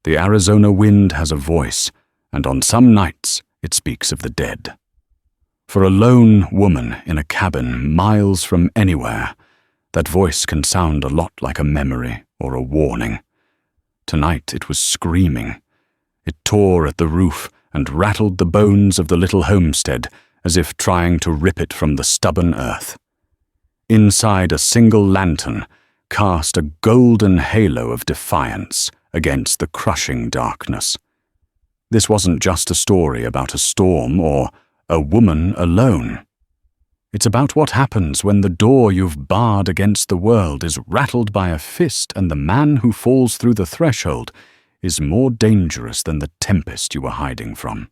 The Arizona wind has a voice, and on some nights it speaks of the dead. For a lone woman in a cabin miles from anywhere, that voice can sound a lot like a memory or a warning. Tonight it was screaming. It tore at the roof and rattled the bones of the little homestead as if trying to rip it from the stubborn earth. Inside, a single lantern cast a golden halo of defiance against the crushing darkness. This wasn't just a story about a storm or a woman alone. It's about what happens when the door you've barred against the world is rattled by a fist, and the man who falls through the threshold is more dangerous than the tempest you were hiding from.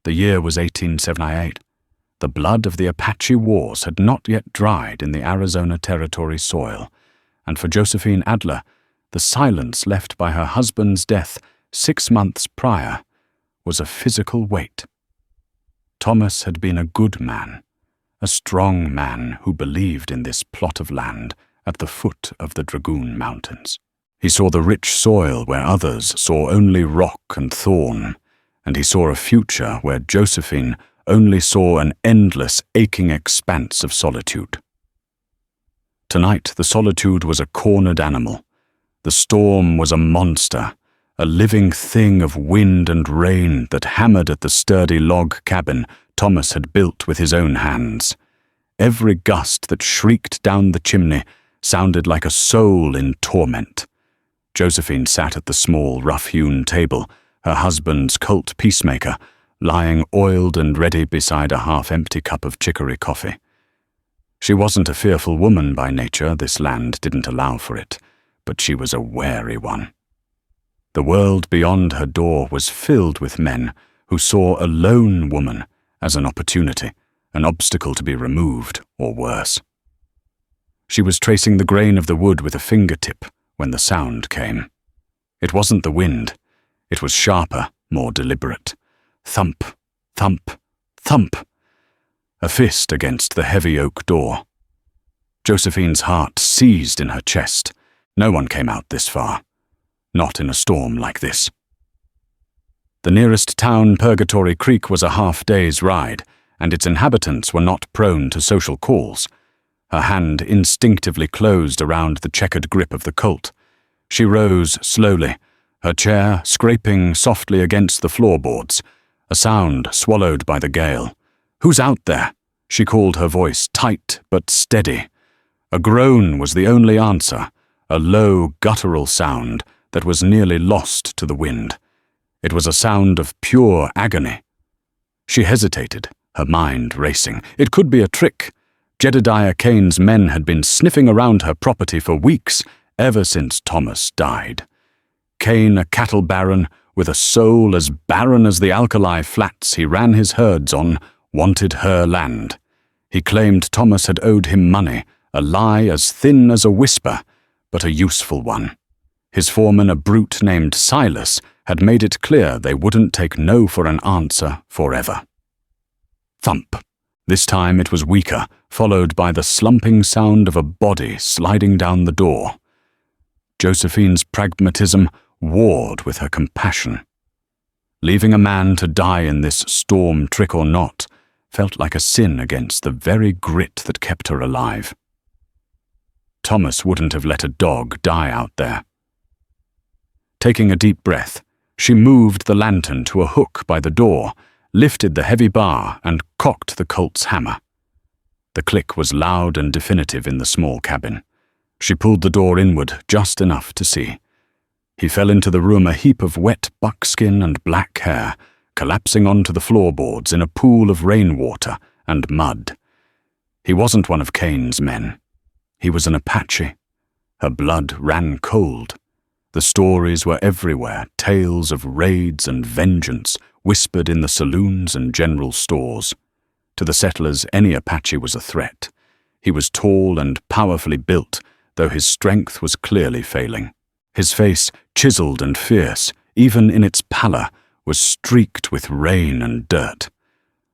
The year was 1878. The blood of the Apache Wars had not yet dried in the Arizona Territory soil, and for Josephine Adler, the silence left by her husband's death 6 months prior was a physical weight. Thomas had been a good man, a strong man who believed in this plot of land at the foot of the Dragoon Mountains. He saw the rich soil where others saw only rock and thorn, and he saw a future where Josephine only saw an endless, aching expanse of solitude. Tonight the solitude was a cornered animal. The storm was a monster, a living thing of wind and rain that hammered at the sturdy log cabin Thomas had built with his own hands. Every gust that shrieked down the chimney sounded like a soul in torment. Josephine sat at the small, rough-hewn table, her husband's Colt Peacemaker, lying oiled and ready beside a half-empty cup of chicory coffee. She wasn't a fearful woman by nature, this land didn't allow for it, but she was a wary one. The world beyond her door was filled with men who saw a lone woman as an opportunity, an obstacle to be removed, or worse. She was tracing the grain of the wood with a fingertip when the sound came. It wasn't the wind. It was sharper, more deliberate. Thump, thump, thump. A fist against the heavy oak door. Josephine's heart seized in her chest. No one came out this far. Not in a storm like this. The nearest town, Purgatory Creek, was a half-day's ride, and its inhabitants were not prone to social calls. Her hand instinctively closed around the checkered grip of the Colt. She rose slowly, her chair scraping softly against the floorboards, a sound swallowed by the gale. "Who's out there?" She called, her voice tight but steady. A groan was the only answer, a low, guttural sound that was nearly lost to the wind. It was a sound of pure agony. She hesitated, her mind racing. It could be a trick. Jedediah Kane's men had been sniffing around her property for weeks, ever since Thomas died. Kane, a cattle baron, with a soul as barren as the alkali flats he ran his herds on, wanted her land. He claimed Thomas had owed him money, a lie as thin as a whisper, but a useful one. His foreman, a brute named Silas, had made it clear they wouldn't take no for an answer forever. Thump. This time it was weaker, followed by the slumping sound of a body sliding down the door. Josephine's pragmatism warred with her compassion. Leaving a man to die in this storm, trick or not, felt like a sin against the very grit that kept her alive. Thomas wouldn't have let a dog die out there. Taking a deep breath, she moved the lantern to a hook by the door, lifted the heavy bar, and cocked the Colt's hammer. The click was loud and definitive in the small cabin. She pulled the door inward just enough to see. He fell into the room a heap of wet buckskin and black hair, collapsing onto the floorboards in a pool of rainwater and mud. He wasn't one of Kane's men. He was an Apache. Her blood ran cold. The stories were everywhere, tales of raids and vengeance, whispered in the saloons and general stores. To the settlers, any Apache was a threat. He was tall and powerfully built, though his strength was clearly failing. His face, chiseled and fierce, even in its pallor, was streaked with rain and dirt.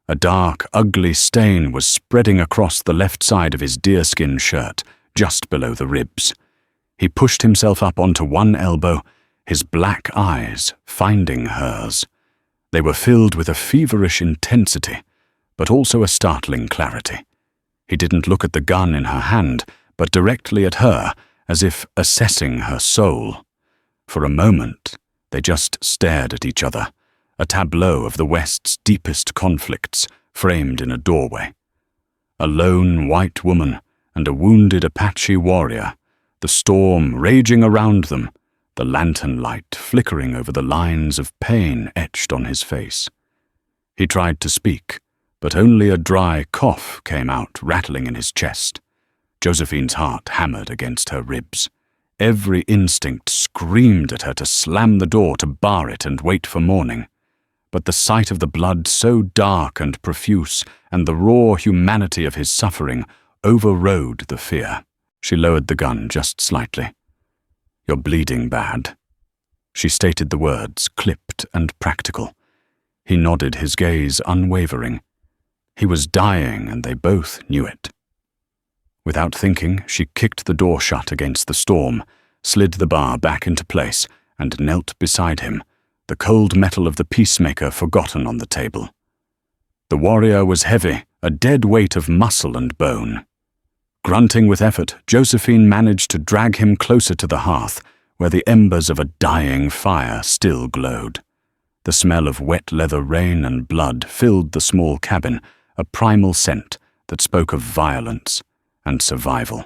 A dark, ugly stain was spreading across the left side of his deerskin shirt, just below the ribs. He pushed himself up onto one elbow, his black eyes finding hers. They were filled with a feverish intensity, but also a startling clarity. He didn't look at the gun in her hand, but directly at her, as if assessing her soul. For a moment, they just stared at each other, a tableau of the West's deepest conflicts framed in a doorway. A lone white woman and a wounded Apache warrior, the storm raging around them, the lantern light flickering over the lines of pain etched on his face. He tried to speak, but only a dry cough came out rattling in his chest. Josephine's heart hammered against her ribs. Every instinct screamed at her to slam the door to bar it and wait for morning. But the sight of the blood so dark and profuse and the raw humanity of his suffering overrode the fear. She lowered the gun just slightly. "You're bleeding bad." She stated the words, clipped and practical. He nodded, his gaze unwavering. He was dying, and they both knew it. Without thinking, she kicked the door shut against the storm, slid the bar back into place, and knelt beside him, the cold metal of the peacemaker forgotten on the table. The warrior was heavy, a dead weight of muscle and bone. Grunting with effort, Josephine managed to drag him closer to the hearth, where the embers of a dying fire still glowed. The smell of wet leather rain and blood filled the small cabin, a primal scent that spoke of violence and survival.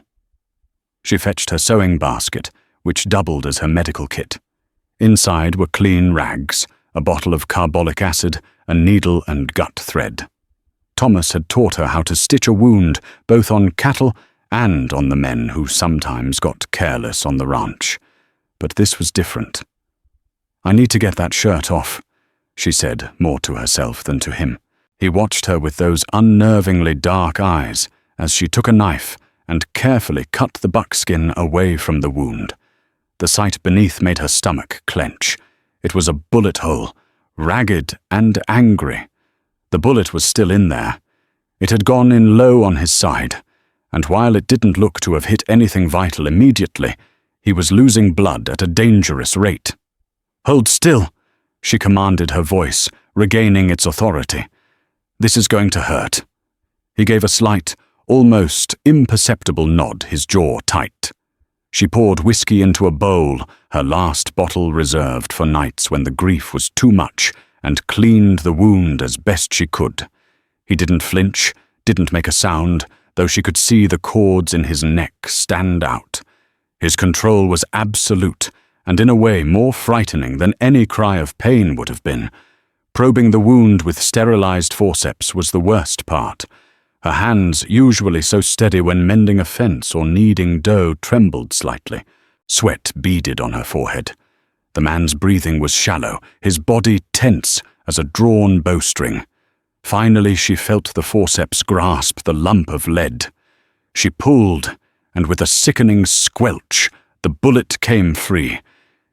She fetched her sewing basket, which doubled as her medical kit. Inside were clean rags, a bottle of carbolic acid, a needle and gut thread. Thomas had taught her how to stitch a wound both on cattle and on the men who sometimes got careless on the ranch. But this was different. "I need to get that shirt off," she said, more to herself than to him. He watched her with those unnervingly dark eyes as she took a knife and carefully cut the buckskin away from the wound. The sight beneath made her stomach clench. It was a bullet hole, ragged and angry. The bullet was still in there. It had gone in low on his side, and while it didn't look to have hit anything vital immediately, he was losing blood at a dangerous rate. "Hold still," she commanded, her voice regaining its authority. "This is going to hurt." He gave a slight, almost imperceptible nod, his jaw tight. She poured whiskey into a bowl, her last bottle reserved for nights when the grief was too much, and cleaned the wound as best she could. He didn't flinch, didn't make a sound, though she could see the cords in his neck stand out. His control was absolute, and in a way more frightening than any cry of pain would have been. Probing the wound with sterilized forceps was the worst part. Her hands, usually so steady when mending a fence or kneading dough, trembled slightly. Sweat beaded on her forehead. The man's breathing was shallow, his body tense as a drawn bowstring. Finally, she felt the forceps grasp the lump of lead. She pulled, and with a sickening squelch, the bullet came free.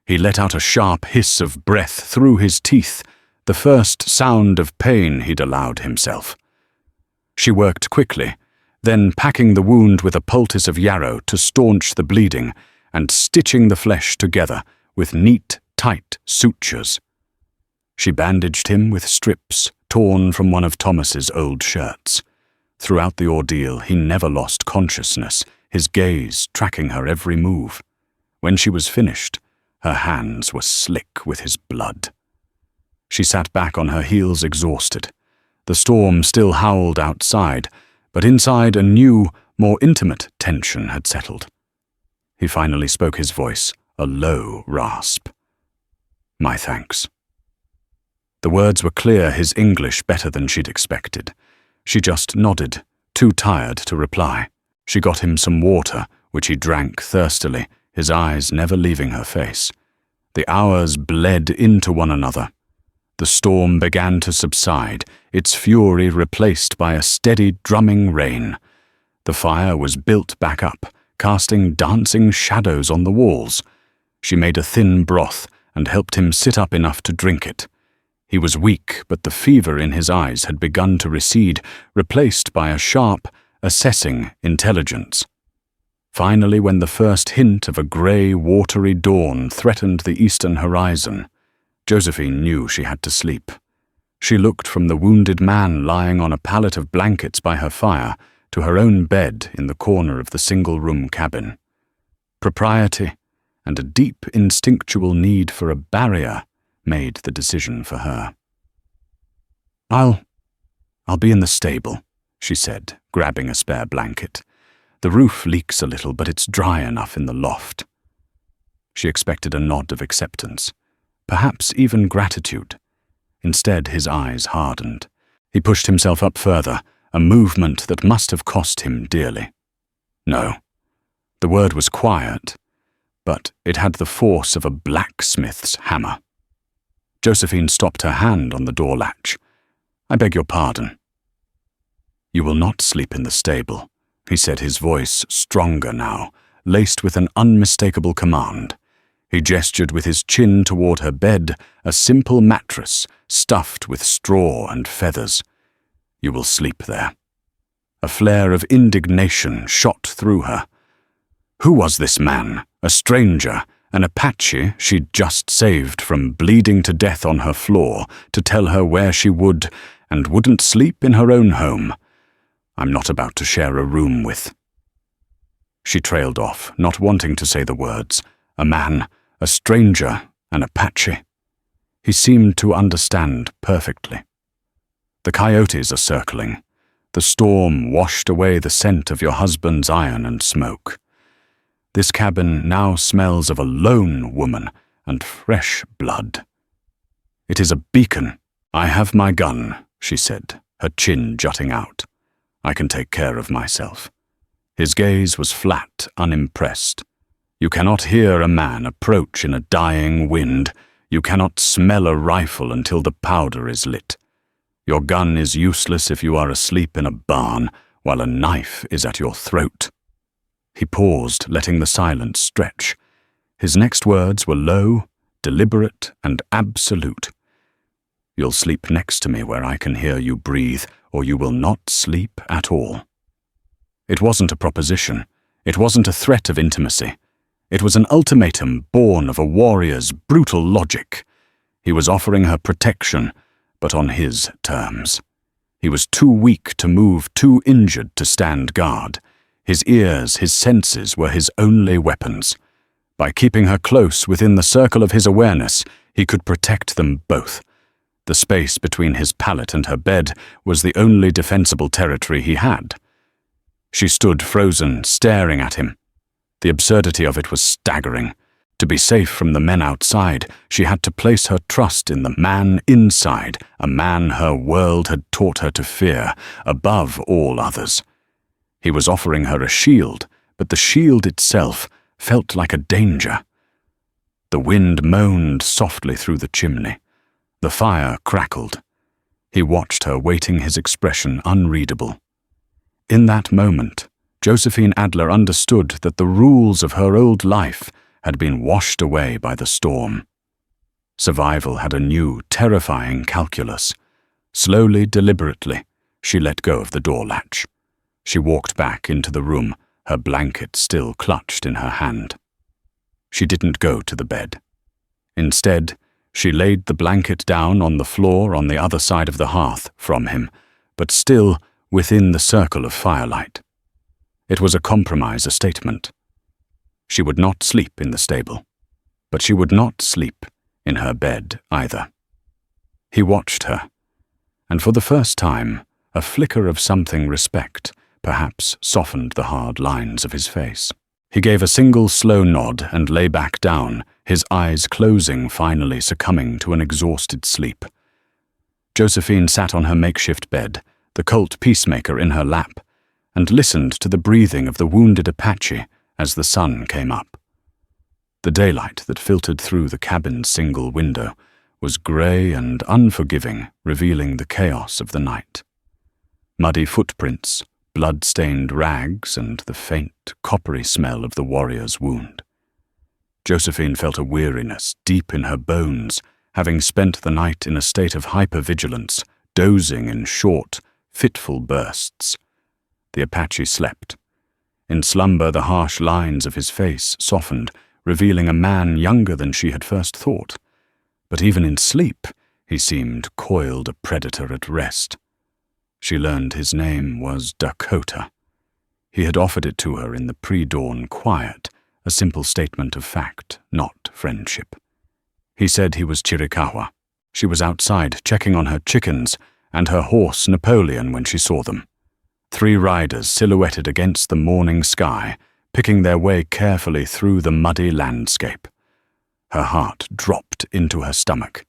He let out a sharp hiss of breath through his teeth, the first sound of pain he'd allowed himself. She worked quickly, then packing the wound with a poultice of yarrow to staunch the bleeding and stitching the flesh together with neat, tight sutures. She bandaged him with strips torn from one of Thomas's old shirts. Throughout the ordeal, he never lost consciousness, his gaze tracking her every move. When she was finished, her hands were slick with his blood. She sat back on her heels, exhausted. The storm still howled outside, but inside a new, more intimate tension had settled. He finally spoke, his voice a low rasp. "My thanks." The words were clear, his English better than she'd expected. She just nodded, too tired to reply. She got him some water, which he drank thirstily, his eyes never leaving her face. The hours bled into one another. The storm began to subside, its fury replaced by a steady drumming rain. The fire was built back up, casting dancing shadows on the walls. She made a thin broth and helped him sit up enough to drink it. He was weak, but the fever in his eyes had begun to recede, replaced by a sharp, assessing intelligence. Finally, when the first hint of a grey, watery dawn threatened the eastern horizon, Josephine knew she had to sleep. She looked from the wounded man lying on a pallet of blankets by her fire to her own bed in the corner of the single-room cabin. Propriety and a deep instinctual need for a barrier made the decision for her. I'll be in the stable," she said, grabbing a spare blanket. "The roof leaks a little, but it's dry enough in the loft." She expected a nod of acceptance, perhaps even gratitude. Instead, his eyes hardened. He pushed himself up further, a movement that must have cost him dearly. No. The word was quiet, but it had the force of a blacksmith's hammer. Josephine stopped her hand on the door latch. "I beg your pardon." "You will not sleep in the stable," he said, his voice stronger now, laced with an unmistakable command. He gestured with his chin toward her bed, a simple mattress stuffed with straw and feathers. "You will sleep there." A flare of indignation shot through her. Who was this man? A stranger, an Apache she'd just saved from bleeding to death on her floor, to tell her where she would and wouldn't sleep in her own home. "I'm not about to share a room with." She trailed off, not wanting to say the words. A man, a stranger, an Apache. He seemed to understand perfectly. "The coyotes are circling. The storm washed away the scent of your husband's iron and smoke. This cabin now smells of a lone woman and fresh blood. It is a beacon. I have my gun," she said, her chin jutting out. "I can take care of myself." His gaze was flat, unimpressed. You cannot hear a man approach in a dying wind. You cannot smell a rifle until the powder is lit. Your gun is useless if you are asleep in a barn while a knife is at your throat. He paused, letting the silence stretch. His next words were low, deliberate, and absolute. "You'll sleep next to me where I can hear you breathe, or you will not sleep at all." It wasn't a proposition. It wasn't a threat of intimacy. It was an ultimatum born of a warrior's brutal logic. He was offering her protection, but on his terms. He was too weak to move, too injured to stand guard. His ears, his senses were his only weapons. By keeping her close within the circle of his awareness, he could protect them both. The space between his pallet and her bed was the only defensible territory he had. She stood frozen, staring at him. The absurdity of it was staggering. To be safe from the men outside, she had to place her trust in the man inside, a man her world had taught her to fear, above all others. He was offering her a shield, but the shield itself felt like a danger. The wind moaned softly through the chimney. The fire crackled. He watched her, waiting, his expression unreadable. In that moment, Josephine Adler understood that the rules of her old life had been washed away by the storm. Survival had a new, terrifying calculus. Slowly, deliberately, she let go of the door latch. She walked back into the room, her blanket still clutched in her hand. She didn't go to the bed. Instead, she laid the blanket down on the floor on the other side of the hearth from him, but still within the circle of firelight. It was a compromise, a statement. She would not sleep in the stable, but she would not sleep in her bed either. He watched her, and for the first time, a flicker of something respect perhaps softened the hard lines of his face. He gave a single slow nod and lay back down, his eyes closing, finally succumbing to an exhausted sleep. Josephine sat on her makeshift bed, the Colt peacemaker in her lap, and listened to the breathing of the wounded Apache as the sun came up. The daylight that filtered through the cabin's single window was grey and unforgiving, revealing the chaos of the night. Muddy footprints, blood-stained rags, and the faint, coppery smell of the warrior's wound. Josephine felt a weariness deep in her bones, having spent the night in a state of hypervigilance, dozing in short, fitful bursts. The Apache slept. In slumber, the harsh lines of his face softened, revealing a man younger than she had first thought. But even in sleep, he seemed coiled a predator at rest. She learned his name was Dakota. He had offered it to her in the pre-dawn quiet, a simple statement of fact, not friendship. He said he was Chiricahua. She was outside checking on her chickens and her horse Napoleon when she saw them. 3 riders silhouetted against the morning sky, picking their way carefully through the muddy landscape. Her heart dropped into her stomach.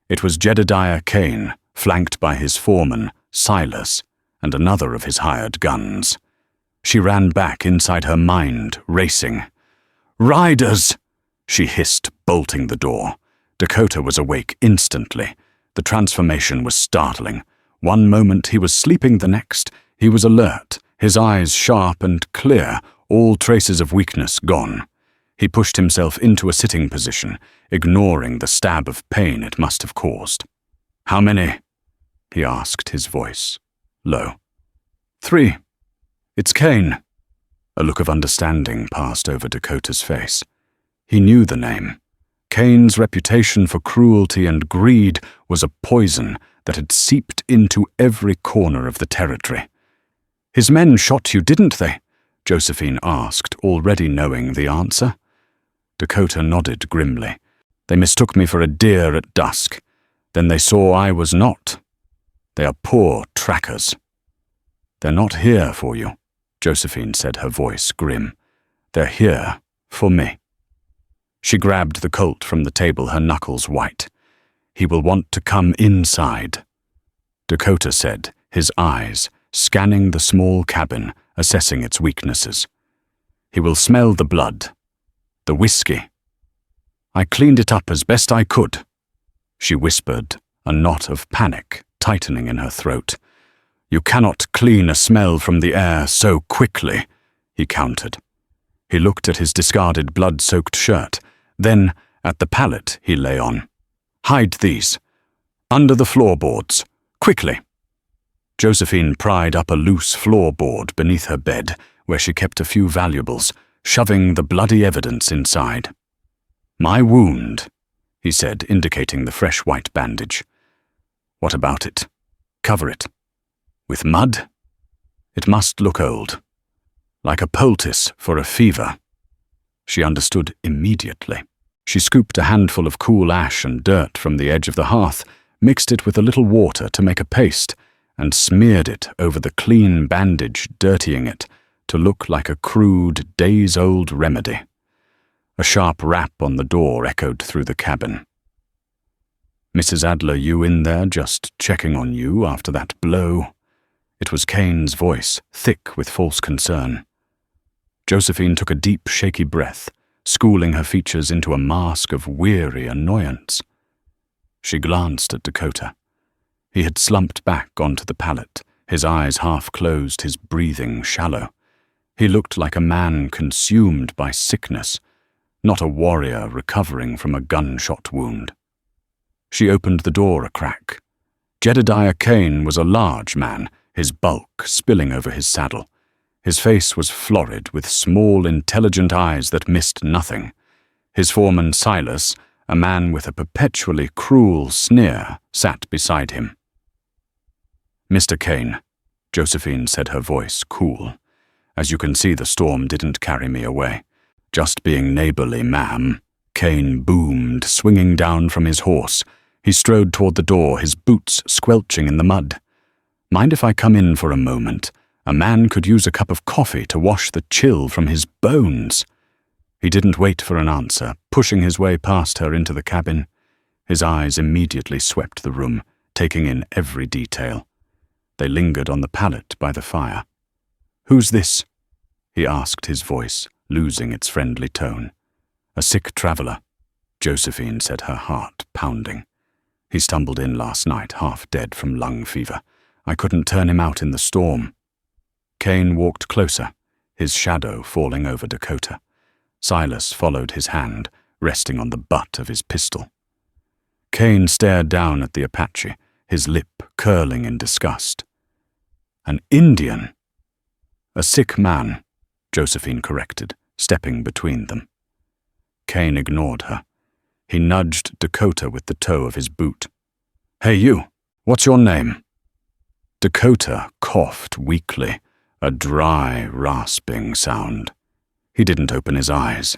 It was Jedediah Kane, flanked by his foreman, Silas, and another of his hired guns. She ran back inside her mind, racing. "Riders!" she hissed, bolting the door. Dakota was awake instantly. The transformation was startling. One moment he was sleeping, the next he was alert, his eyes sharp and clear, all traces of weakness gone. He pushed himself into a sitting position, ignoring the stab of pain it must have caused. "How many?" he asked, his voice low. "3. It's Kane." A look of understanding passed over Dakota's face. He knew the name. Kane's reputation for cruelty and greed was a poison that had seeped into every corner of the territory. "His men shot you, didn't they?" Josephine asked, already knowing the answer. Dakota nodded grimly. "They mistook me for a deer at dusk. Then they saw I was not. They are poor trackers." "They're not here for you," Josephine said, her voice grim. "They're here for me." She grabbed the Colt from the table, her knuckles white. "He will want to come inside," Dakota said, his eyes scanning the small cabin, assessing its weaknesses. "He will smell the blood, the whiskey. I cleaned it up as best I could," she whispered, a knot of panic tightening in her throat. "You cannot clean a smell from the air so quickly," he countered. He looked at his discarded blood-soaked shirt, then at the pallet he lay on. "Hide these. Under the floorboards. Quickly." Josephine pried up a loose floorboard beneath her bed, where she kept a few valuables, shoving the bloody evidence inside. "My wound," he said, indicating the fresh white bandage. "What about it? Cover it. With mud? It must look old. Like a poultice for a fever." She understood immediately. She scooped a handful of cool ash and dirt from the edge of the hearth, mixed it with a little water to make a paste, and smeared it over the clean bandage, dirtying it to look like a crude, days-old remedy. A sharp rap on the door echoed through the cabin. "Mrs. Adler, you in there, just checking on you after that blow?" It was Kane's voice, thick with false concern. Josephine took a deep, shaky breath, schooling her features into a mask of weary annoyance. She glanced at Dakota. He had slumped back onto the pallet, his eyes half closed, his breathing shallow. He looked like a man consumed by sickness, not a warrior recovering from a gunshot wound. She opened the door a crack. Jedediah Kane was a large man, his bulk spilling over his saddle. His face was florid, with small, intelligent eyes that missed nothing. His foreman, Silas, a man with a perpetually cruel sneer, sat beside him. "Mr. Kane," Josephine said, her voice cool. "As you can see, the storm didn't carry me away. Just being neighborly, ma'am." Kane boomed, swinging down from his horse. He strode toward the door, his boots squelching in the mud. "Mind if I come in for a moment? A man could use a cup of coffee to wash the chill from his bones." He didn't wait for an answer, pushing his way past her into the cabin. His eyes immediately swept the room, taking in every detail. They lingered on the pallet by the fire. "Who's this?" he asked, his voice losing its friendly tone. "A sick traveler," Josephine said, her heart pounding. "He stumbled in last night, half dead from lung fever. I couldn't turn him out in the storm." Kane walked closer, his shadow falling over Dakota. Silas followed his hand, resting on the butt of his pistol. Kane stared down at the Apache, his lip curling in disgust. "An Indian?" "A sick man," Josephine corrected, stepping between them. Kane ignored her. He nudged Dakota with the toe of his boot. "Hey you, what's your name?" Dakota coughed weakly, a dry, rasping sound. He didn't open his eyes.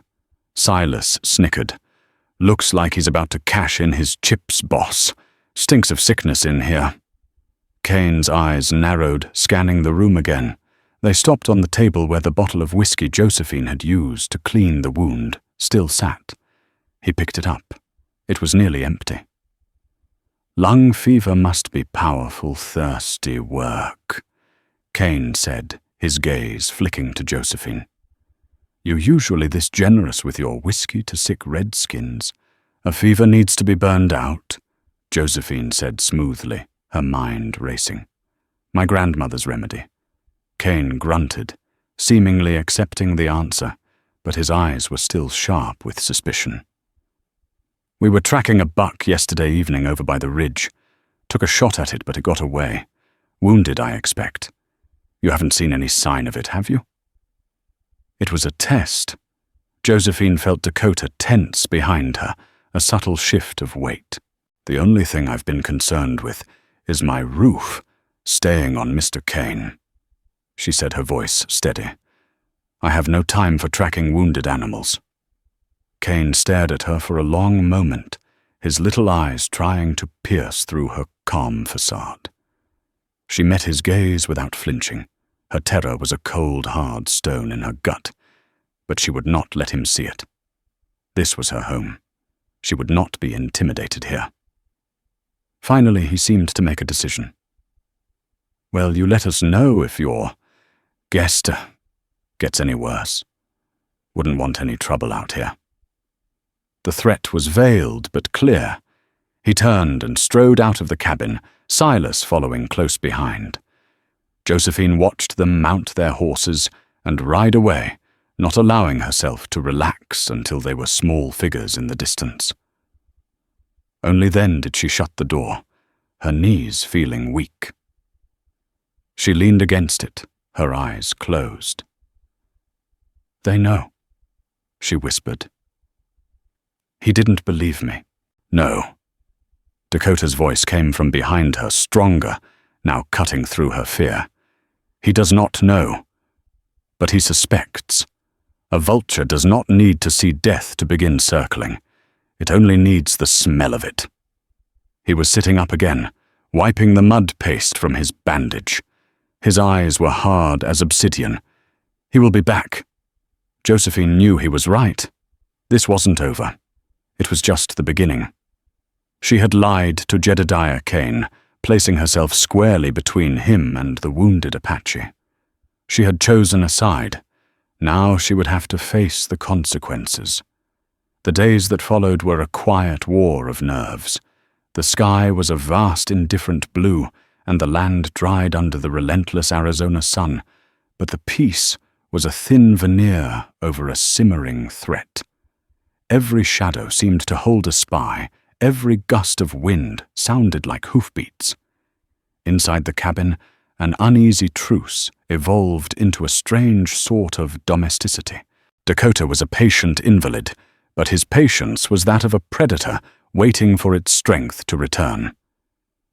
Silas snickered. "Looks like he's about to cash in his chips, boss. Stinks of sickness in here." Kane's eyes narrowed, scanning the room again. They stopped on the table where the bottle of whiskey Josephine had used to clean the wound still sat. He picked it up. It was nearly empty. "Lung fever must be powerful, thirsty work," Kane said, his gaze flicking to Josephine. "You usually this generous with your whiskey to sick redskins. A fever needs to be burned out," Josephine said smoothly, her mind racing. "My grandmother's remedy." Kane grunted, seemingly accepting the answer, but his eyes were still sharp with suspicion. "We were tracking a buck yesterday evening over by the ridge. Took a shot at it, but it got away. Wounded, I expect. You haven't seen any sign of it, have you?" It was a test. Josephine felt Dakota tense behind her, a subtle shift of weight. "The only thing I've been concerned with is my roof staying on Mr. Kane," she said, her voice steady. "I have no time for tracking wounded animals." Kane stared at her for a long moment, his little eyes trying to pierce through her calm facade. She met his gaze without flinching. Her terror was a cold, hard stone in her gut, but she would not let him see it. This was her home. She would not be intimidated here. Finally, he seemed to make a decision. "Well, you let us know if your guest gets any worse. Wouldn't want any trouble out here." The threat was veiled but clear. He turned and strode out of the cabin, Silas following close behind. Josephine watched them mount their horses and ride away, not allowing herself to relax until they were small figures in the distance. Only then did she shut the door, her knees feeling weak. She leaned against it, her eyes closed. "They know," she whispered. "He didn't believe me." "No." Dakota's voice came from behind her, stronger, now cutting through her fear. "He does not know, but he suspects. A vulture does not need to see death to begin circling. It only needs the smell of it." He was sitting up again, wiping the mud paste from his bandage. His eyes were hard as obsidian. "He will be back." Josephine knew he was right. This wasn't over. It was just the beginning. She had lied to Jedediah Kane, placing herself squarely between him and the wounded Apache. She had chosen a side. Now she would have to face the consequences. The days that followed were a quiet war of nerves. The sky was a vast indifferent blue, and the land dried under the relentless Arizona sun, but the peace was a thin veneer over a simmering threat. Every shadow seemed to hold a spy. Every gust of wind sounded like hoofbeats. Inside the cabin, an uneasy truce evolved into a strange sort of domesticity. Dakota was a patient invalid, but his patience was that of a predator waiting for its strength to return.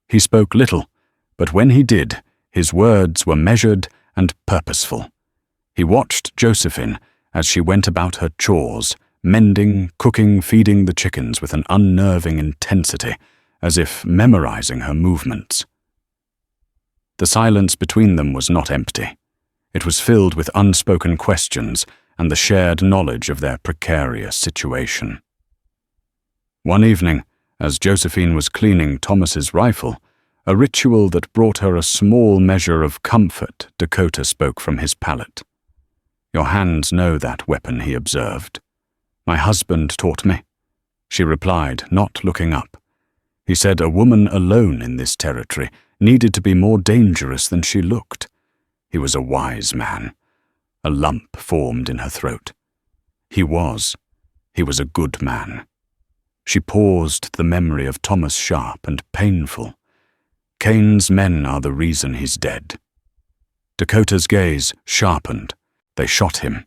He spoke little, but when he did, his words were measured and purposeful. He watched Josephine as she went about her chores, mending, cooking, feeding the chickens with an unnerving intensity, as if memorizing her movements. The silence between them was not empty. It was filled with unspoken questions and the shared knowledge of their precarious situation. One evening, as Josephine was cleaning Thomas's rifle, a ritual that brought her a small measure of comfort, Dakota spoke from his palate. "Your hands know that weapon," he observed. "My husband taught me," she replied, not looking up. "He said a woman alone in this territory needed to be more dangerous than she looked. He was a wise man." A lump formed in her throat. He was a good man. She paused, the memory of Thomas sharp and painful. "Kane's men are the reason he's dead." Dakota's gaze sharpened. They shot him.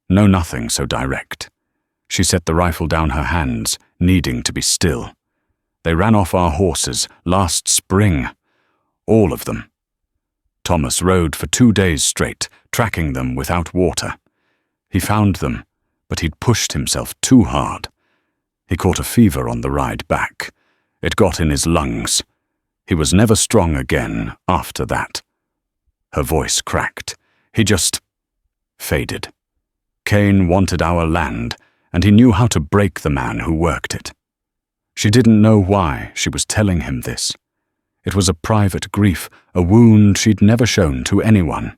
No, nothing so direct. She set the rifle down her hands, needing to be still. They ran off our horses last spring. All of them. Thomas rode for 2 days straight, tracking them without water. He found them, but he'd pushed himself too hard. He caught a fever on the ride back. It got in his lungs. He was never strong again after that. Her voice cracked. He just faded. Cain wanted our land, and he knew how to break the man who worked it. She didn't know why she was telling him this. It was a private grief, a wound she'd never shown to anyone.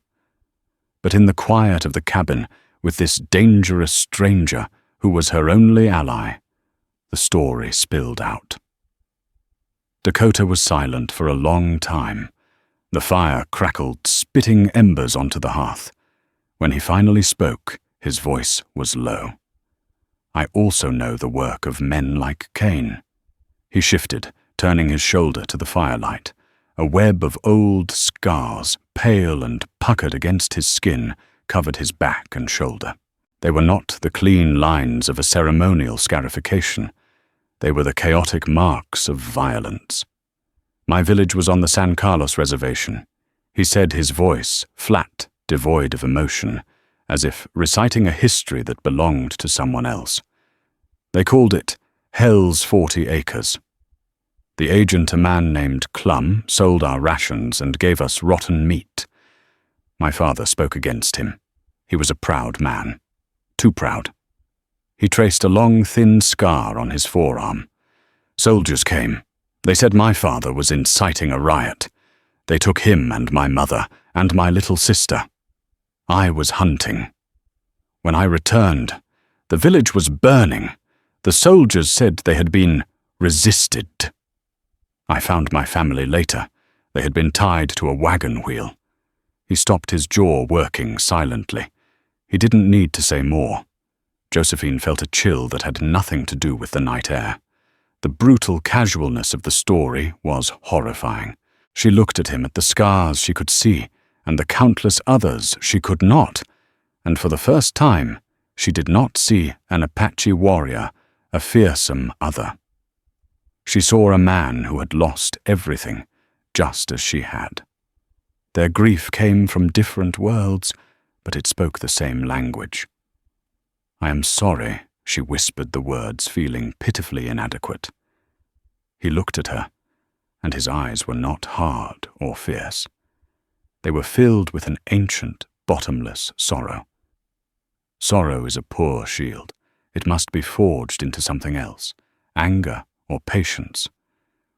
But in the quiet of the cabin, with this dangerous stranger who was her only ally, the story spilled out. Dakota was silent for a long time. The fire crackled, spitting embers onto the hearth. When he finally spoke, his voice was low. I also know the work of men like Cain. He shifted, turning his shoulder to the firelight. A web of old scars, pale and puckered against his skin, covered his back and shoulder. They were not the clean lines of a ceremonial scarification. They were the chaotic marks of violence. My village was on the San Carlos reservation. He said, his voice flat, devoid of emotion, as if reciting a history that belonged to someone else. They called it Hell's 40 Acres. The agent, a man named Clum, sold our rations and gave us rotten meat. My father spoke against him. He was a proud man. Too proud. He traced a long, thin scar on his forearm. Soldiers came. They said my father was inciting a riot. They took him and my mother and my little sister. I was hunting. When I returned, the village was burning. The soldiers said they had been resisted. I found my family later. They had been tied to a wagon wheel. He stopped his jaw working silently. He didn't need to say more. Josephine felt a chill that had nothing to do with the night air. The brutal casualness of the story was horrifying. She looked at him at the scars she could see and the countless others she could not, and for the first time she did not see an Apache warrior, a fearsome other. She saw a man who had lost everything, just as she had. Their grief came from different worlds, but it spoke the same language. "I am sorry," she whispered the words, feeling pitifully inadequate. He looked at her, and his eyes were not hard or fierce. They were filled with an ancient, bottomless sorrow. Sorrow is a poor shield. It must be forged into something else, anger or patience.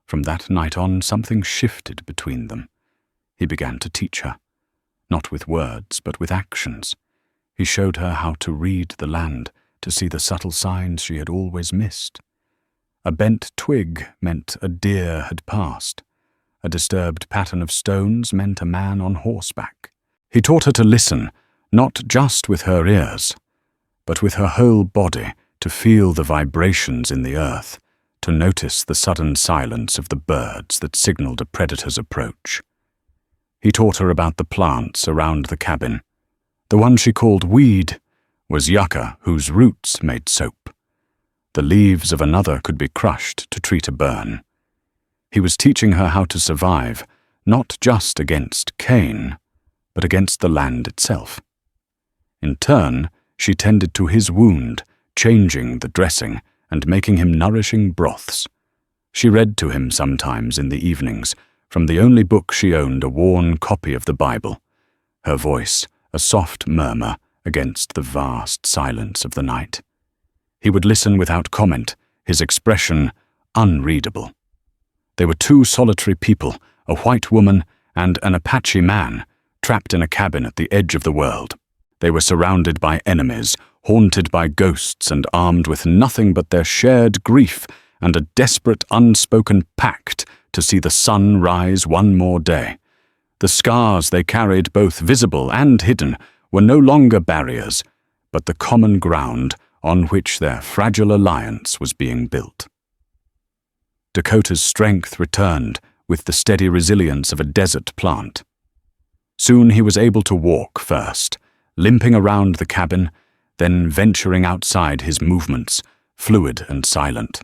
From that night on, something shifted between them. He began to teach her, not with words, but with actions. He showed her how to read the land, to see the subtle signs she had always missed. A bent twig meant a deer had passed. A disturbed pattern of stones meant a man on horseback. He taught her to listen, not just with her ears, but with her whole body, to feel the vibrations in the earth, to notice the sudden silence of the birds that signaled a predator's approach. He taught her about the plants around the cabin. The one she called weed was yucca, whose roots made soap. The leaves of another could be crushed to treat a burn. He was teaching her how to survive, not just against Cain, but against the land itself. In turn, she tended to his wound, changing the dressing and making him nourishing broths. She read to him sometimes in the evenings, from the only book she owned, a worn copy of the Bible. Her voice, a soft murmur against the vast silence of the night. He would listen without comment, his expression unreadable. They were two solitary people, a white woman and an Apache man, trapped in a cabin at the edge of the world. They were surrounded by enemies, haunted by ghosts and armed with nothing but their shared grief and a desperate unspoken pact to see the sun rise one more day. The scars they carried, both visible and hidden, were no longer barriers, but the common ground on which their fragile alliance was being built. Dakota's strength returned with the steady resilience of a desert plant. Soon he was able to walk first, limping around the cabin, then venturing outside his movements, fluid and silent.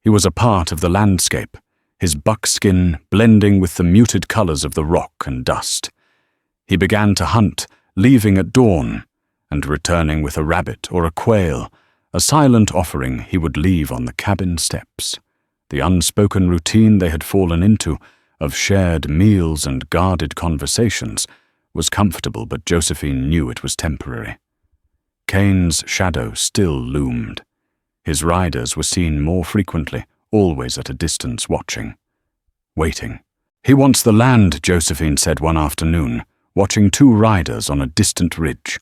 He was a part of the landscape, his buckskin blending with the muted colors of the rock and dust. He began to hunt, leaving at dawn, and returning with a rabbit or a quail, a silent offering he would leave on the cabin steps. The unspoken routine they had fallen into, of shared meals and guarded conversations, was comfortable, but Josephine knew it was temporary. Cain's shadow still loomed. His riders were seen more frequently, always at a distance watching. Waiting. "He wants the land," Josephine said one afternoon, watching 2 riders on a distant ridge.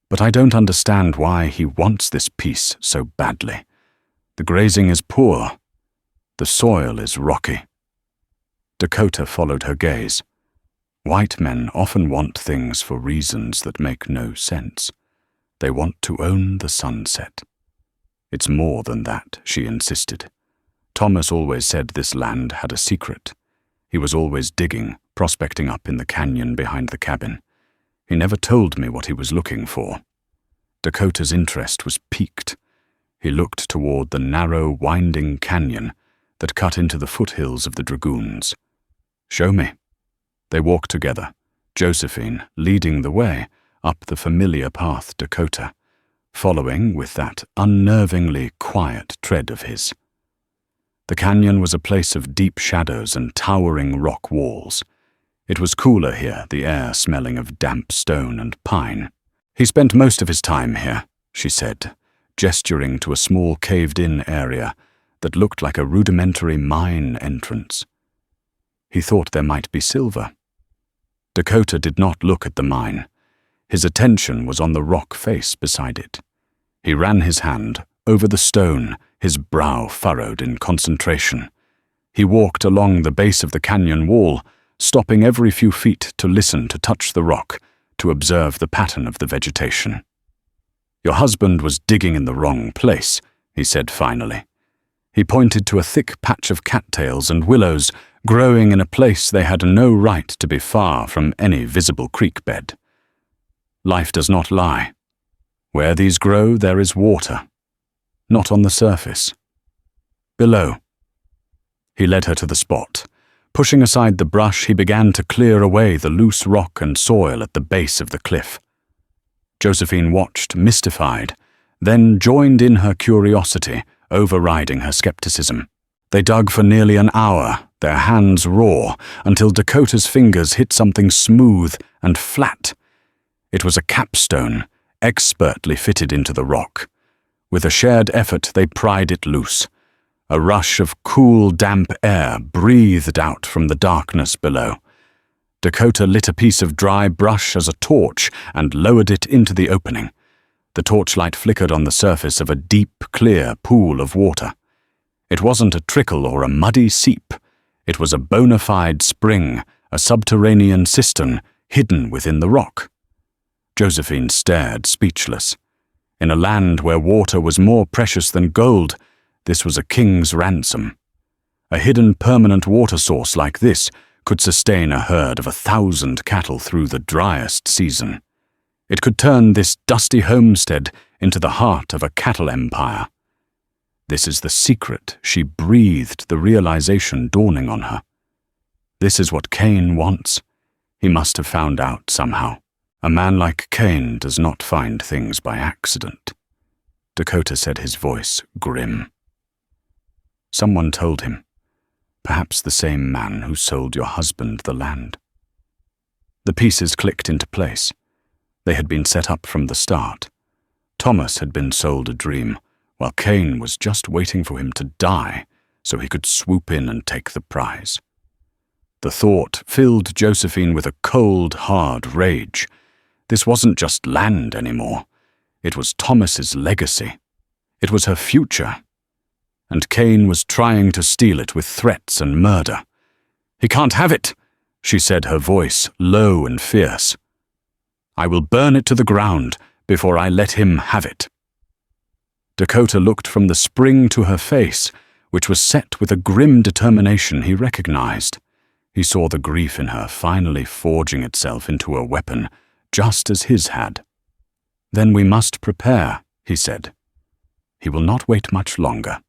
"But I don't understand why he wants this piece so badly. The grazing is poor. The soil is rocky." Dakota followed her gaze. White men often want things for reasons that make no sense. They want to own the sunset. "It's more than that," she insisted. "Thomas always said this land had a secret. He was always digging, prospecting up in the canyon behind the cabin. He never told me what he was looking for." Dakota's interest was piqued. He looked toward the narrow, winding canyon that cut into the foothills of the Dragoons. "Show me." They walked together, Josephine leading the way up the familiar path Dakota, following with that unnervingly quiet tread of his. The canyon was a place of deep shadows and towering rock walls. It was cooler here, the air smelling of damp stone and pine. "He spent most of his time here," she said, gesturing to a small caved-in area that looked like a rudimentary mine entrance. He thought there might be silver. Dakota did not look at the mine. His attention was on the rock face beside it. He ran his hand over the stone, his brow furrowed in concentration. He walked along the base of the canyon wall, stopping every few feet to listen, to touch the rock, to observe the pattern of the vegetation. "Your husband was digging in the wrong place," he said finally. He pointed to a thick patch of cattails and willows growing in a place they had no right to be far from any visible creek bed. "Life does not lie. Where these grow, there is water. Not on the surface. Below." He led her to the spot. Pushing aside the brush, he began to clear away the loose rock and soil at the base of the cliff. Josephine watched, mystified, then joined in her curiosity, overriding her skepticism. They dug for nearly an hour, their hands raw, until Dakota's fingers hit something smooth and flat. It was a capstone, expertly fitted into the rock. With a shared effort, they pried it loose. A rush of cool, damp air breathed out from the darkness below. Dakota lit a piece of dry brush as a torch and lowered it into the opening. The torchlight flickered on the surface of a deep, clear pool of water. It wasn't a trickle or a muddy seep. It was a bona fide spring, a subterranean cistern hidden within the rock. Josephine stared, speechless. In a land where water was more precious than gold, this was a king's ransom. A hidden permanent water source like this could sustain a herd of 1,000 cattle through the driest season. It could turn this dusty homestead into the heart of a cattle empire. This is the secret, she breathed, the realization dawning on her. This is what Cain wants. He must have found out somehow. A man like Cain does not find things by accident. Dakota said, his voice grim. Someone told him. Perhaps the same man who sold your husband the land. The pieces clicked into place. They had been set up from the start. Thomas had been sold a dream, while Cain was just waiting for him to die so he could swoop in and take the prize. The thought filled Josephine with a cold, hard rage. This wasn't just land anymore. It was Thomas's legacy. It was her future. And Cain was trying to steal it with threats and murder. "He can't have it," she said, her voice low and fierce. "I will burn it to the ground before I let him have it." Dakota looked from the spring to her face, which was set with a grim determination he recognized. He saw the grief in her finally forging itself into a weapon, just as his had. "Then we must prepare," he said. "He will not wait much longer.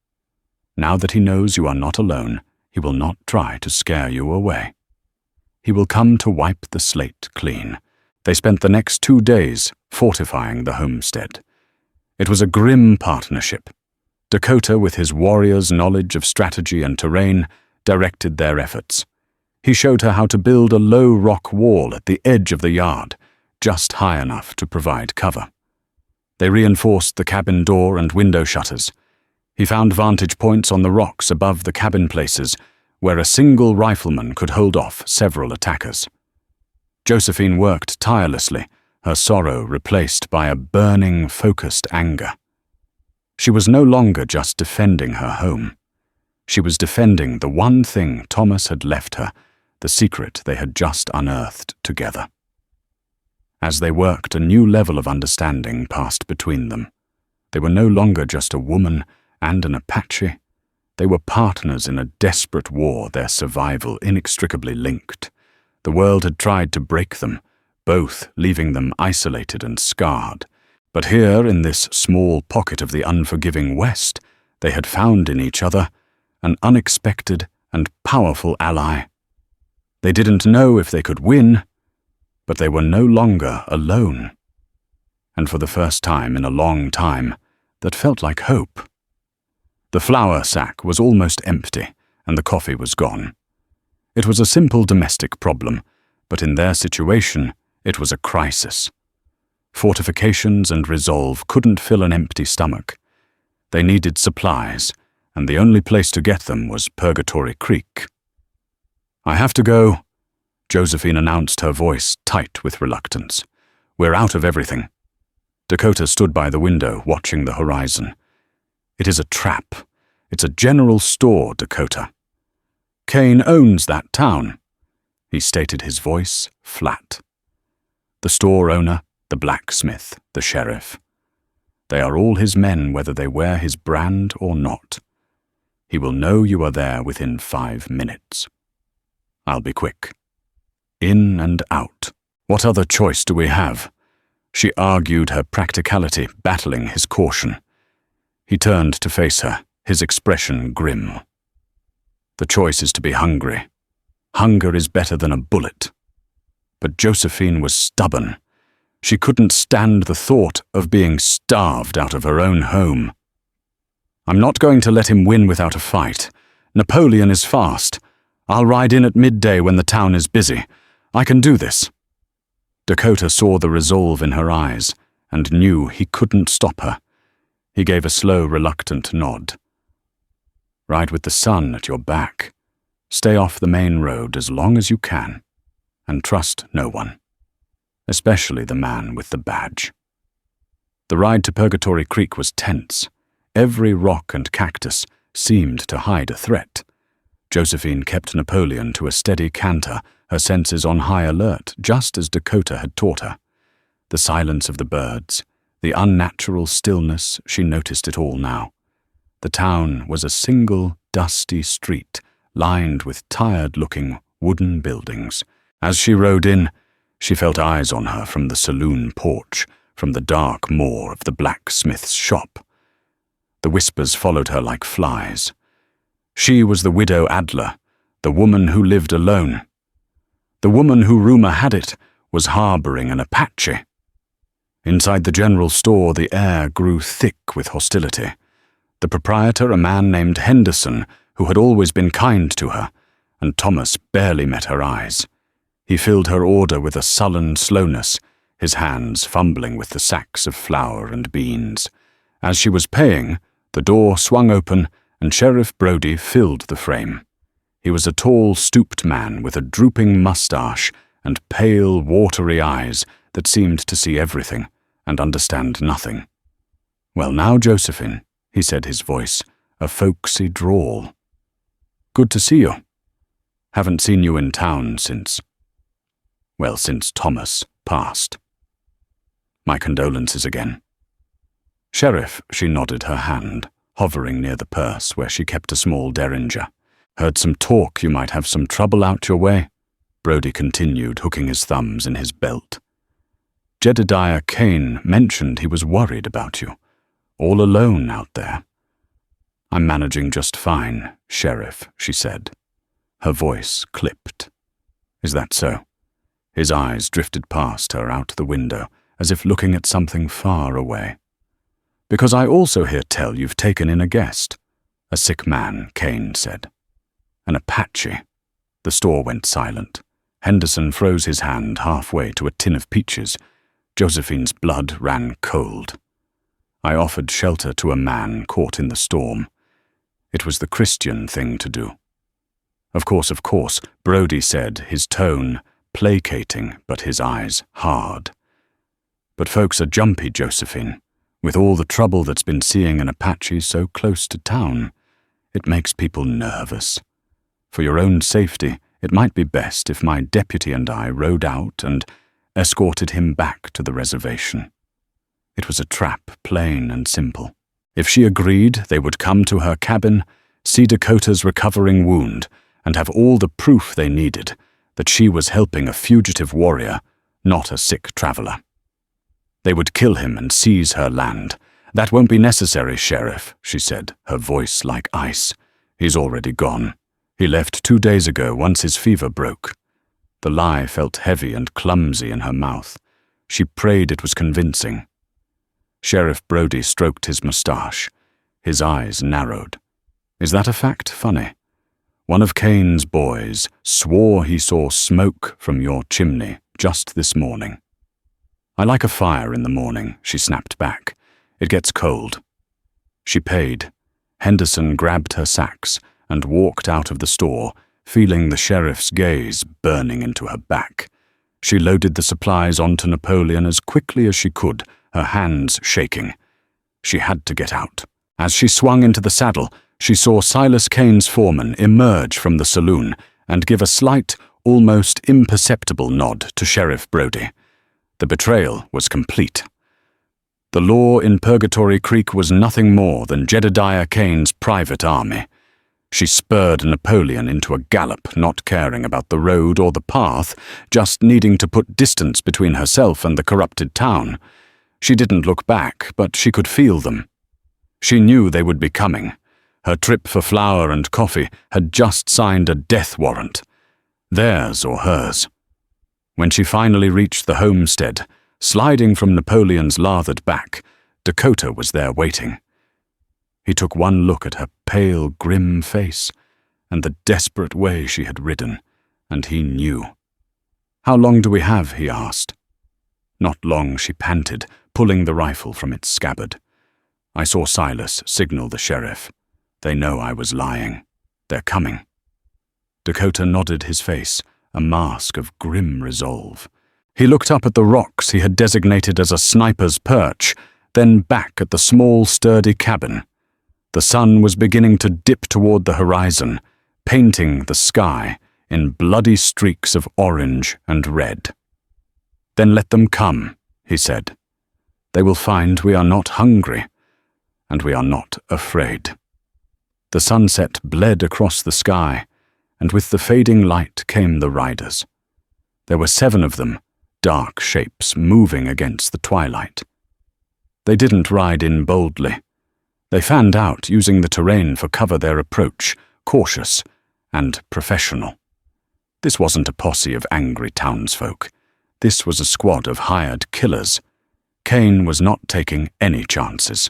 Now that he knows you are not alone, he will not try to scare you away. He will come to wipe the slate clean." They spent the next 2 days fortifying the homestead. It was a grim partnership. Dakota, with his warrior's knowledge of strategy and terrain, directed their efforts. He showed her how to build a low rock wall at the edge of the yard, just high enough to provide cover. They reinforced the cabin door and window shutters. He found vantage points on the rocks above the cabin places, where a single rifleman could hold off several attackers. Josephine worked tirelessly, her sorrow replaced by a burning, focused anger. She was no longer just defending her home. She was defending the one thing Thomas had left her, the secret they had just unearthed together. As they worked, a new level of understanding passed between them. They were no longer just a woman and an Apache. They were partners in a desperate war, their survival inextricably linked. The world had tried to break them, both leaving them isolated and scarred. But here, in this small pocket of the unforgiving West, they had found in each other an unexpected and powerful ally. They didn't know if they could win, but they were no longer alone. And for the first time in a long time, that felt like hope. The flour sack was almost empty, and the coffee was gone. It was a simple domestic problem, but in their situation, it was a crisis. Fortifications and resolve couldn't fill an empty stomach. They needed supplies, and the only place to get them was Purgatory Creek. "I have to go," Josephine announced, her voice tight with reluctance. "We're out of everything." Dakota stood by the window, watching the horizon. "It is a trap. It's a general store, Dakota. Kane owns that town," he stated, his voice flat. "The store owner, the blacksmith, the sheriff. They are all his men, whether they wear his brand or not. He will know you are there within 5 minutes. I'll be quick. In and out. What other choice do we have?" She argued, her practicality battling his caution. He turned to face her, his expression grim. "The choice is to be hungry. Hunger is better than a bullet." But Josephine was stubborn. She couldn't stand the thought of being starved out of her own home. "I'm not going to let him win without a fight. Napoleon is fast. I'll ride in at midday when the town is busy. I can do this." Dakota saw the resolve in her eyes and knew he couldn't stop her. He gave a slow, reluctant nod. "Ride with the sun at your back. Stay off the main road as long as you can, and trust no one, especially the man with the badge." The ride to Purgatory Creek was tense. Every rock and cactus seemed to hide a threat. Josephine kept Napoleon to a steady canter, her senses on high alert, just as Dakota had taught her. The silence of the birds, the unnatural stillness, she noticed it all now. The town was a single, dusty street, lined with tired-looking wooden buildings. As she rode in, she felt eyes on her from the saloon porch, from the dark maw of the blacksmith's shop. The whispers followed her like flies. She was the widow Adler, the woman who lived alone. The woman who, rumor had it, was harboring an Apache. Inside the general store, the air grew thick with hostility. The proprietor, a man named Henderson, who had always been kind to her, and Thomas barely met her eyes. He filled her order with a sullen slowness, his hands fumbling with the sacks of flour and beans. As she was paying, the door swung open, and Sheriff Brody filled the frame. He was a tall, stooped man with a drooping mustache and pale, watery eyes that seemed to see everything and understand nothing. "Well now, Josephine," he said, his voice a folksy drawl. "Good to see you. Haven't seen you in town since Thomas passed. My condolences again." "Sheriff," she nodded, her hand hovering near the purse where she kept a small derringer. "Heard some talk you might have some trouble out your way," Brody continued, hooking his thumbs in his belt. Jedediah Kane mentioned he was worried about you, all alone out there. I'm managing just fine, Sheriff, she said. Her voice clipped. Is that so? His eyes drifted past her out the window, as if looking at something far away. Because I also hear tell you've taken in a guest. A sick man, Kane said. An Apache. The store went silent. Henderson froze his hand halfway to a tin of peaches. Josephine's blood ran cold. I offered shelter to a man caught in the storm. It was the Christian thing to do. Of course, Brody said, his tone placating, but his eyes hard. But folks are jumpy, Josephine. With all the trouble that's been seeing an Apache so close to town, it makes people nervous. For your own safety, it might be best if my deputy and I rode out and escorted him back to the reservation. It was a trap, plain and simple. If she agreed, they would come to her cabin, see Dakota's recovering wound, and have all the proof they needed that she was helping a fugitive warrior, not a sick traveler. They would kill him and seize her land. That won't be necessary, Sheriff, she said, her voice like ice. He's already gone. He left 2 days ago once his fever broke. The lie felt heavy and clumsy in her mouth. She prayed it was convincing. Sheriff Brody stroked his mustache. His eyes narrowed. Is that a fact funny? One of Kane's boys swore he saw smoke from your chimney just this morning. I like a fire in the morning, she snapped back. It gets cold. She paid. Henderson grabbed her sacks and walked out of the store, feeling the sheriff's gaze burning into her back. She loaded the supplies onto Napoleon as quickly as she could, her hands shaking. She had to get out. As she swung into the saddle, she saw Silas Kane's foreman emerge from the saloon and give a slight, almost imperceptible nod to Sheriff Brody. The betrayal was complete. The law in Purgatory Creek was nothing more than Jedediah Kane's private army. She spurred Napoleon into a gallop, not caring about the road or the path, just needing to put distance between herself and the corrupted town. She didn't look back, but she could feel them. She knew they would be coming. Her trip for flour and coffee had just signed a death warrant. Theirs or hers. When she finally reached the homestead, sliding from Napoleon's lathered back, Dakota was there waiting. He took one look at her pale, grim face and the desperate way she had ridden, and he knew. How long do we have? He asked. Not long, she panted, pulling the rifle from its scabbard. I saw Silas signal the sheriff. They know I was lying. They're coming. Dakota nodded his face, a mask of grim resolve. He looked up at the rocks he had designated as a sniper's perch, then back at the small, sturdy cabin. The sun was beginning to dip toward the horizon, painting the sky in bloody streaks of orange and red. Then let them come, he said. They will find we are not hungry, and we are not afraid. The sunset bled across the sky, and with the fading light came the riders. There were 7 of them, dark shapes moving against the twilight. They didn't ride in boldly. They fanned out, using the terrain for cover their approach, cautious and professional. This wasn't a posse of angry townsfolk. This was a squad of hired killers. Kane was not taking any chances.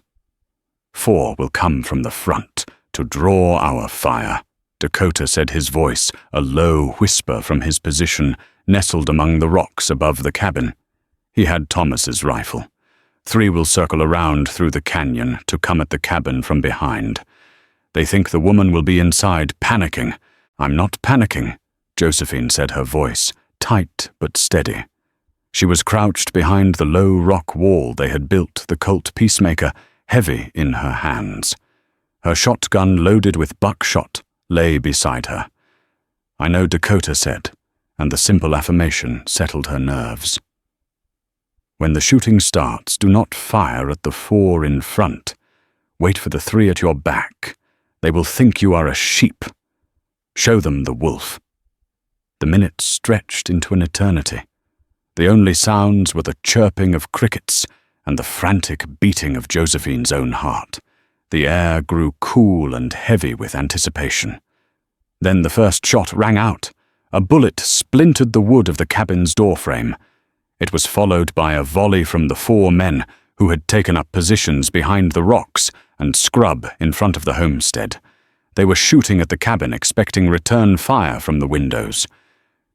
4 will come from the front to draw our fire, Dakota said, his voice a low whisper from his position, nestled among the rocks above the cabin. He had Thomas's rifle. 3 will circle around through the canyon to come at the cabin from behind. They think the woman will be inside, panicking. I'm not panicking, Josephine said, her voice tight but steady. She was crouched behind the low rock wall they had built, the Colt Peacemaker, heavy in her hands. Her shotgun loaded with buckshot lay beside her. I know, Dakota said, and the simple affirmation settled her nerves. When the shooting starts, do not fire at the 4 in front. Wait for the 3 at your back. They will think you are a sheep. Show them the wolf. The minutes stretched into an eternity. The only sounds were the chirping of crickets and the frantic beating of Josephine's own heart. The air grew cool and heavy with anticipation. Then the first shot rang out. A bullet splintered the wood of the cabin's doorframe. It was followed by a volley from the 4 men who had taken up positions behind the rocks and scrub in front of the homestead. They were shooting at the cabin, expecting return fire from the windows.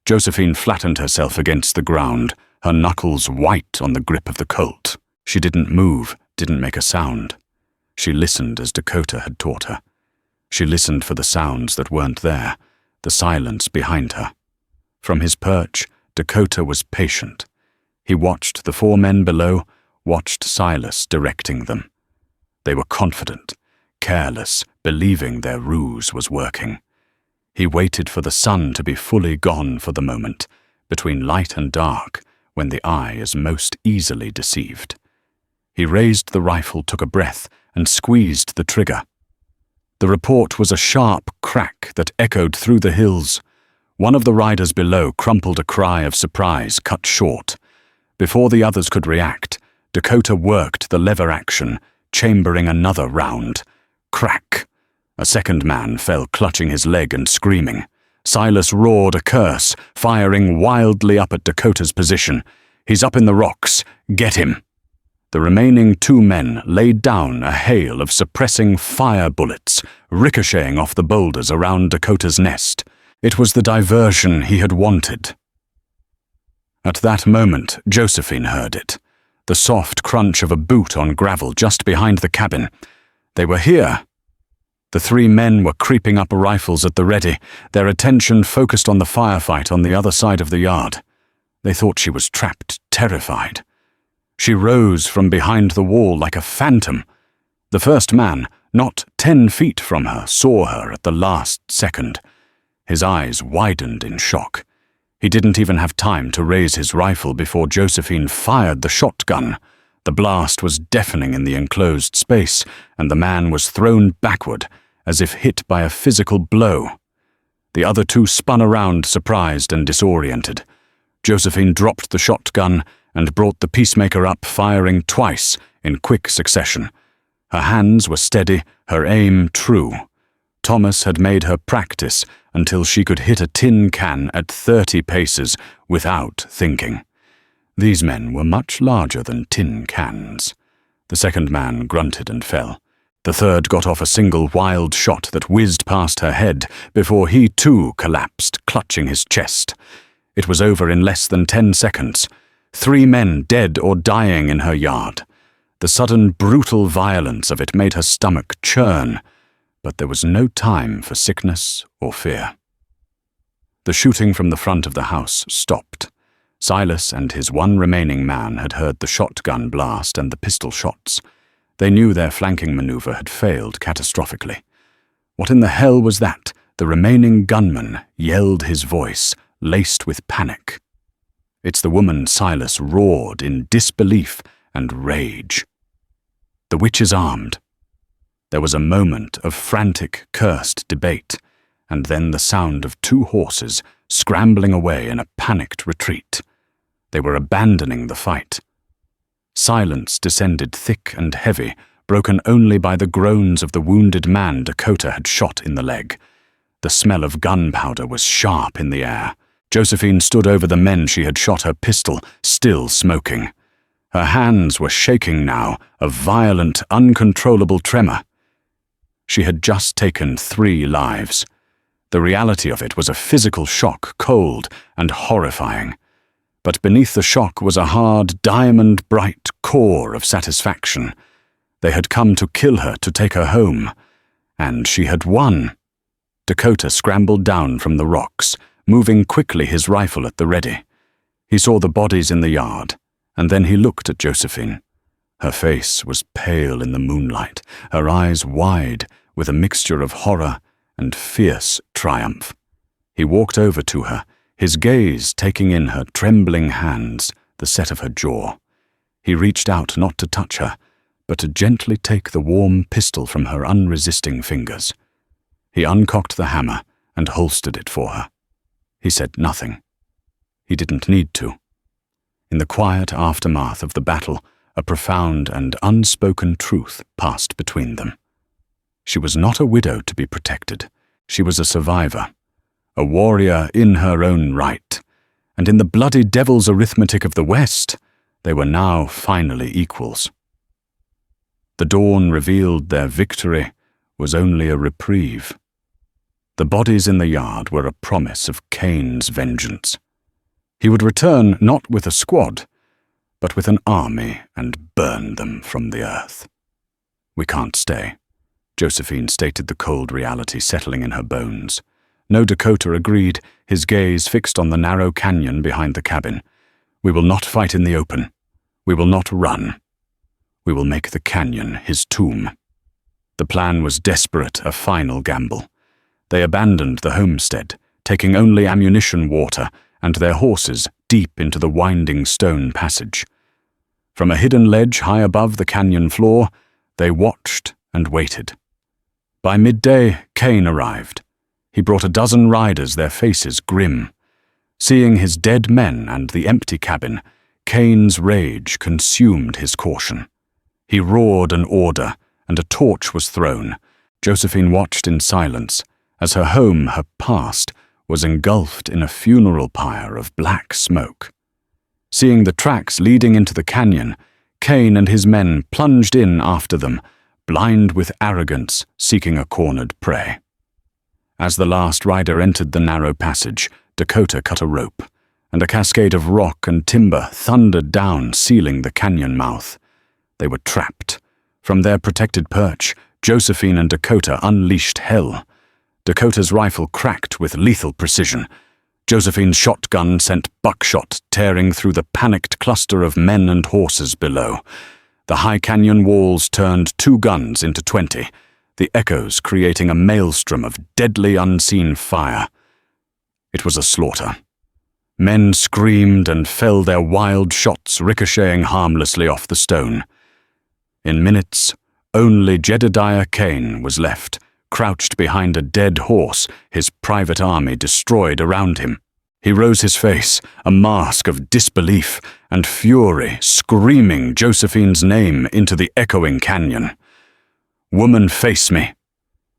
Josephine flattened herself against the ground, her knuckles white on the grip of the Colt. She didn't move, didn't make a sound. She listened as Dakota had taught her. She listened for the sounds that weren't there, the silence behind her. From his perch, Dakota was patient. He watched the 4 men below, watched Silas directing them. They were confident, careless, believing their ruse was working. He waited for the sun to be fully gone for the moment, between light and dark, when the eye is most easily deceived. He raised the rifle, took a breath, and squeezed the trigger. The report was a sharp crack that echoed through the hills. One of the riders below crumpled a cry of surprise, cut short. Before the others could react, Dakota worked the lever action, chambering another round. Crack! A second man fell, clutching his leg and screaming. Silas roared a curse, firing wildly up at Dakota's position. "He's up in the rocks. Get him!" The remaining 2 men laid down a hail of suppressing fire bullets, ricocheting off the boulders around Dakota's nest. It was the diversion he had wanted. At that moment, Josephine heard it. The soft crunch of a boot on gravel just behind the cabin. They were here. The 3 men were creeping up rifles at the ready, their attention focused on the firefight on the other side of the yard. They thought she was trapped, terrified. She rose from behind the wall like a phantom. The first man, not 10 feet from her, saw her at the last second. His eyes widened in shock. He didn't even have time to raise his rifle before Josephine fired the shotgun. The blast was deafening in the enclosed space, and the man was thrown backward, as if hit by a physical blow. The other 2 spun around, surprised and disoriented. Josephine dropped the shotgun and brought the peacemaker up, firing twice in quick succession. Her hands were steady, her aim true. Thomas had made her practice until she could hit a tin can at 30 paces without thinking. These men were much larger than tin cans. The second man grunted and fell. The third got off a single wild shot that whizzed past her head before he too collapsed, clutching his chest. It was over in less than 10 seconds. 3 men dead or dying in her yard. The sudden brutal violence of it made her stomach churn, but there was no time for sickness or fear. The shooting from the front of the house stopped. Silas and his 1 remaining man had heard the shotgun blast and the pistol shots. They knew their flanking maneuver had failed catastrophically. What in the hell was that? The remaining gunman yelled, his voice laced with panic. "It's the woman," Silas roared in disbelief and rage. "The witch is armed." There was a moment of frantic, cursed debate, and then the sound of 2 horses scrambling away in a panicked retreat. They were abandoning the fight. Silence descended thick and heavy, broken only by the groans of the wounded man Dakota had shot in the leg. The smell of gunpowder was sharp in the air. Josephine stood over the men she had shot, her pistol still smoking. Her hands were shaking now, a violent, uncontrollable tremor. She had just taken 3 lives. The reality of it was a physical shock, cold and horrifying. But beneath the shock was a hard, diamond-bright core of satisfaction. They had come to kill her, to take her home. And she had won. Dakota scrambled down from the rocks, moving quickly, his rifle at the ready. He saw the bodies in the yard, and then he looked at Josephine. Her face was pale in the moonlight, her eyes wide, with a mixture of horror and fierce triumph. He walked over to her, his gaze taking in her trembling hands, the set of her jaw. He reached out not to touch her, but to gently take the warm pistol from her unresisting fingers. He uncocked the hammer and holstered it for her. He said nothing. He didn't need to. In the quiet aftermath of the battle, a profound and unspoken truth passed between them. She was not a widow to be protected. She was a survivor, a warrior in her own right, and in the bloody devil's arithmetic of the West, they were now finally equals. The dawn revealed their victory was only a reprieve. The bodies in the yard were a promise of Cain's vengeance. He would return not with a squad, but with an army and burn them from the earth. "We can't stay," Josephine stated, the cold reality settling in her bones. No Dakota agreed, his gaze fixed on the narrow canyon behind the cabin. "We will not fight in the open. We will not run. We will make the canyon his tomb." The plan was desperate, a final gamble. They abandoned the homestead, taking only ammunition, water, and their horses deep into the winding stone passage. From a hidden ledge high above the canyon floor, they watched and waited. By midday, Cain arrived. He brought a dozen riders, their faces grim. Seeing his dead men and the empty cabin, Cain's rage consumed his caution. He roared an order, and a torch was thrown. Josephine watched in silence, as her home, her past, was engulfed in a funeral pyre of black smoke. Seeing the tracks leading into the canyon, Cain and his men plunged in after them, blind with arrogance, seeking a cornered prey. As the last rider entered the narrow passage, Dakota cut a rope, and a cascade of rock and timber thundered down, sealing the canyon mouth. They were trapped. From their protected perch, Josephine and Dakota unleashed hell. Dakota's rifle cracked with lethal precision. Josephine's shotgun sent buckshot tearing through the panicked cluster of men and horses below. The high canyon walls turned 2 guns into 20, the echoes creating a maelstrom of deadly unseen fire. It was a slaughter. Men screamed and fell, their wild shots ricocheting harmlessly off the stone. In minutes, only Jedediah Cain was left, crouched behind a dead horse, his private army destroyed around him. He rose his face, a mask of disbelief and fury, screaming Josephine's name into the echoing canyon. "Woman, face me."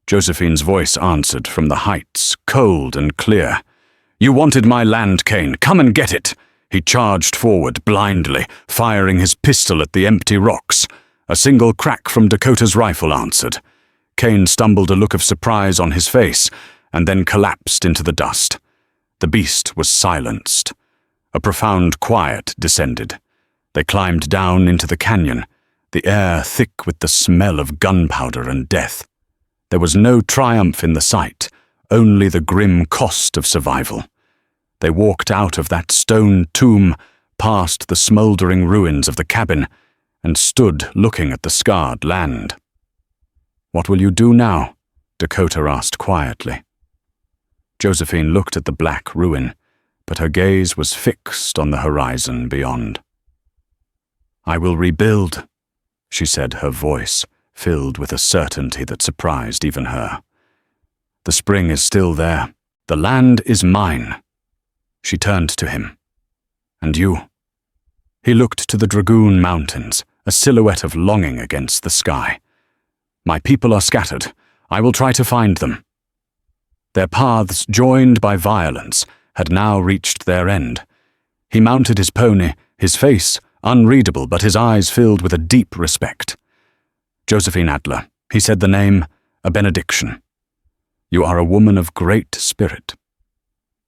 Josephine's voice answered from the heights, cold and clear. "You wanted my land, Cain. Come and get it." He charged forward blindly, firing his pistol at the empty rocks. A single crack from Dakota's rifle answered. Cain stumbled, a look of surprise on his face, and then collapsed into the dust. The beast was silenced. A profound quiet descended. They climbed down into the canyon, the air thick with the smell of gunpowder and death. There was no triumph in the sight, only the grim cost of survival. They walked out of that stone tomb, past the smoldering ruins of the cabin, and stood looking at the scarred land. "What will you do now?" Dakota asked quietly. Josephine looked at the black ruin, but her gaze was fixed on the horizon beyond. "I will rebuild," she said, her voice filled with a certainty that surprised even her. "The spring is still there. The land is mine." She turned to him. "And you?" He looked to the Dragoon Mountains, a silhouette of longing against the sky. "My people are scattered. I will try to find them." Their paths, joined by violence, had now reached their end. He mounted his pony, his face unreadable but his eyes filled with a deep respect. "Josephine Adler," he said the name, a benediction. "You are a woman of great spirit.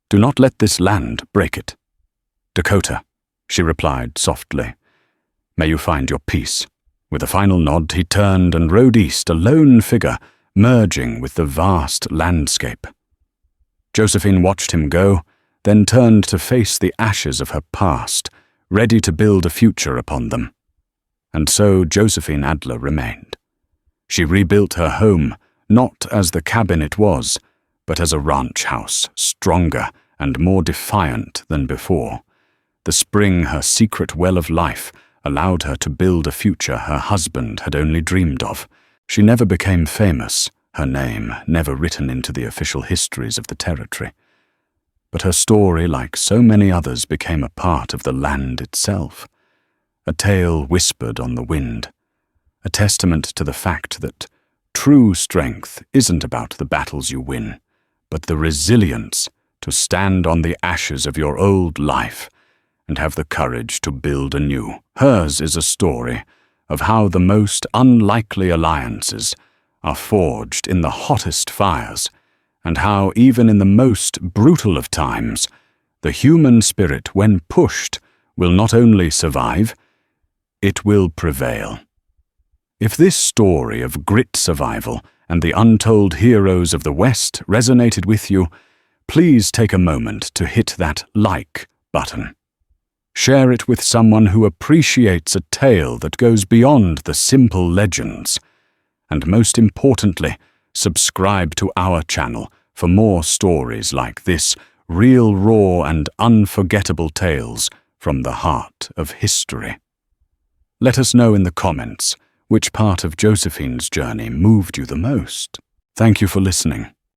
Do not let this land break it." "Dakota," she replied softly. "May you find your peace." With a final nod, he turned and rode east, a lone figure, merging with the vast landscape. Josephine watched him go, then turned to face the ashes of her past, ready to build a future upon them. And so Josephine Adler remained. She rebuilt her home, not as the cabin it was, but as a ranch house, stronger and more defiant than before. The spring, her secret well of life, allowed her to build a future her husband had only dreamed of. She never became famous, her name never written into the official histories of the territory. but her story, like so many others, became a part of the land itself. A tale whispered on the wind, a testament to the fact that true strength isn't about the battles you win, but the resilience to stand on the ashes of your old life and have the courage to build anew. Hers is a story of how the most unlikely alliances are forged in the hottest fires, and how even in the most brutal of times, the human spirit, when pushed, will not only survive, it will prevail. If this story of grit survival and the untold heroes of the West resonated with you, please take a moment to hit that like button. Share it with someone who appreciates a tale that goes beyond the simple legends. And most importantly, subscribe to our channel for more stories like this, real, raw, and unforgettable tales from the heart of history. Let us know in the comments which part of Josephine's journey moved you the most. Thank you for listening.